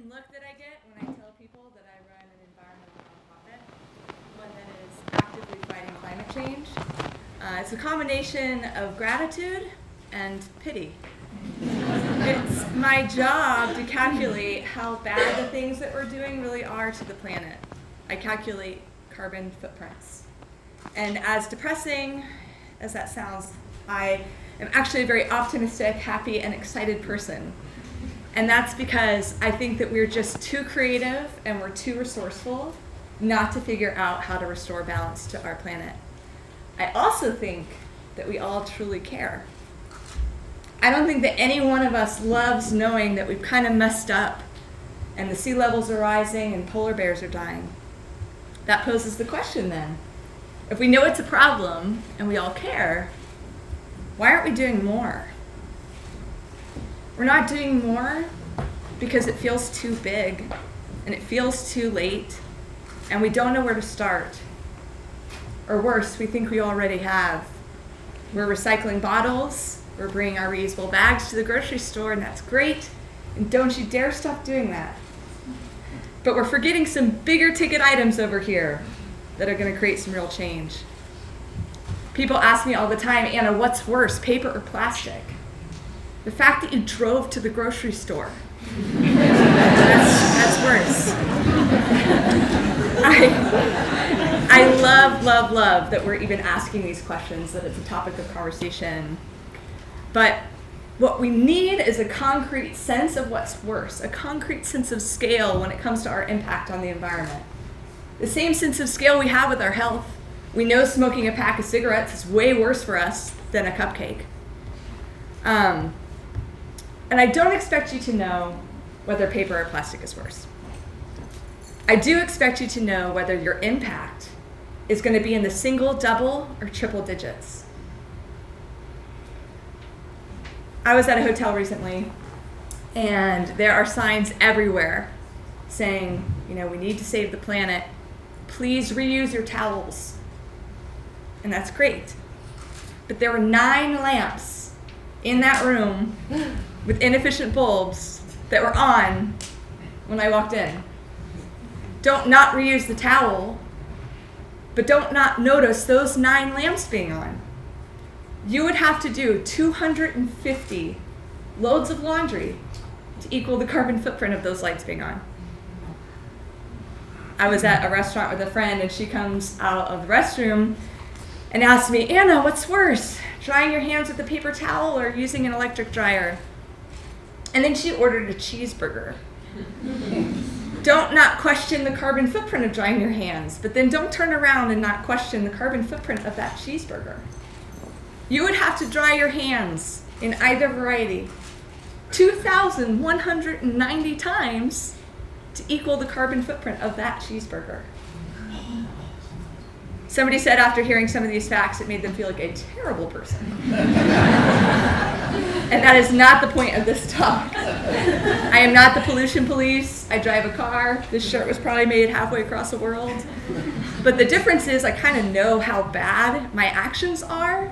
certain look that I get when I tell people that I run an environmental nonprofit, one that is actively fighting climate change. It's a combination of gratitude and pity. It's my job to calculate how bad the things that we're doing really are to the planet. I calculate carbon footprints. And as depressing as that sounds, I am actually a very optimistic, happy, and excited person. And that's because I think that we're just too creative and we're too resourceful not to figure out how to restore balance to our planet. I also think that we all truly care. I don't think that any one of us loves knowing that we've kind of messed up and the sea levels are rising and polar bears are dying. That poses the question then. If we know it's a problem and we all care, why aren't we doing more? We're not doing more because it feels too big and it feels too late and we don't know where to start. Or worse, we think we already have. We're recycling bottles, we're bringing our reusable bags to the grocery store, and that's great, and don't you dare stop doing that. But we're forgetting some bigger ticket items over here that are going to create some real change. People ask me all the time, Anna, what's worse, paper or plastic? The fact that you drove to the grocery store, that's worse. I love that we're even asking these questions, that it's a topic of conversation. But what we need is a concrete sense of what's worse, a concrete sense of scale when it comes to our impact on the environment. The same sense of scale we have with our health. We know smoking a pack of cigarettes is way worse for us than a cupcake. And I don't expect you to know whether paper or plastic is worse. I do expect you to know whether your impact is going to be in the single, double, or triple digits. I was at a hotel recently, and there are signs everywhere saying, we need to save the planet. Please reuse your towels. And that's great. But there were 9 lamps in that room with inefficient bulbs that were on when I walked in. Don't not reuse the towel, but don't not notice those 9 lamps being on. You would have to do 250 loads of laundry to equal the carbon footprint of those lights being on. I was at a restaurant with a friend, and she comes out of the restroom and asks me, Anna, what's worse, drying your hands with a paper towel or using an electric dryer? And then she ordered a cheeseburger. Don't not question the carbon footprint of drying your hands, but then don't turn around and not question the carbon footprint of that cheeseburger. You would have to dry your hands in either variety 2,190 times to equal the carbon footprint of that cheeseburger. Somebody said after hearing some of these facts, it made them feel like a terrible person. And that is not the point of this talk. I am not the pollution police. I drive a car. This shirt was probably made halfway across the world. But the difference is I kind of know how bad my actions are,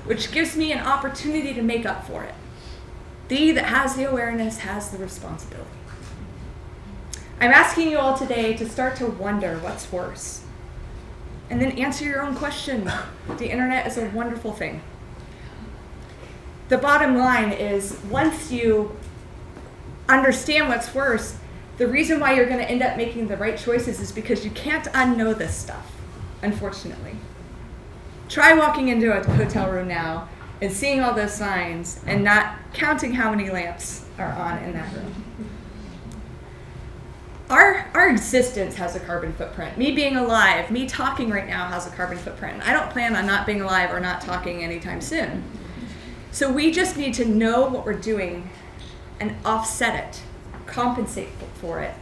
which gives me an opportunity to make up for it. Thee that has the awareness has the responsibility. I'm asking you all today to start to wonder what's worse, and then answer your own question. The internet is a wonderful thing. The bottom line is, once you understand what's worse, the reason why you're going to end up making the right choices is because you can't unknow this stuff, unfortunately. Try walking into a hotel room now and seeing all those signs and not counting how many lamps are on in that room. Our existence has a carbon footprint. Me being alive, me talking right now has a carbon footprint. I don't plan on not being alive or not talking anytime soon. So we just need to know what we're doing and offset it, compensate for it,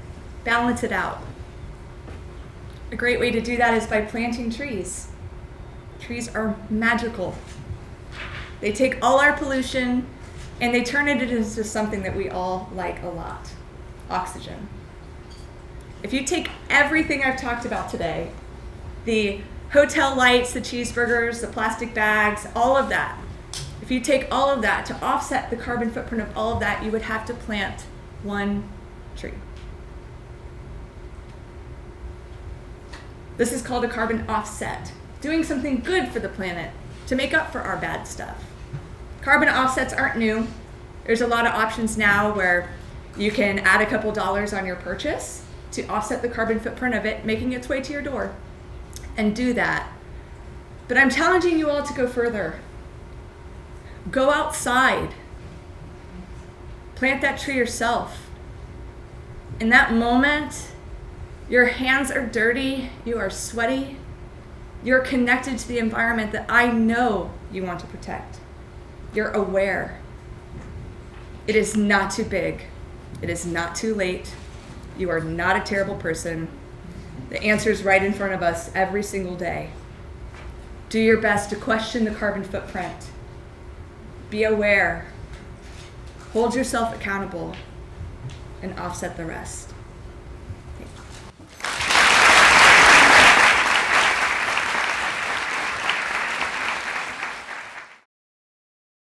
balance it out. A great way to do that is by planting trees. Trees are magical. They take all our pollution and they turn it into something that we all like a lot, oxygen. If you take everything I've talked about today, the hotel lights, the cheeseburgers, the plastic bags, all of that, if you take all of that to offset the carbon footprint of all of that, you would have to plant 1 tree. This is called a carbon offset, doing something good for the planet to make up for our bad stuff. Carbon offsets aren't new. There's a lot of options now where you can add a couple dollars on your purchase to offset the carbon footprint of it, making its way to your door, and do that. But I'm challenging you all to go further. Go outside. Plant that tree yourself. In that moment, your hands are dirty, you are sweaty, you're connected to the environment that I know you want to protect. You're aware. It is not too big. It is not too late. You are not a terrible person. The answer is right in front of us every single day. Do your best to question the carbon footprint. Be aware. Hold yourself accountable and offset the rest.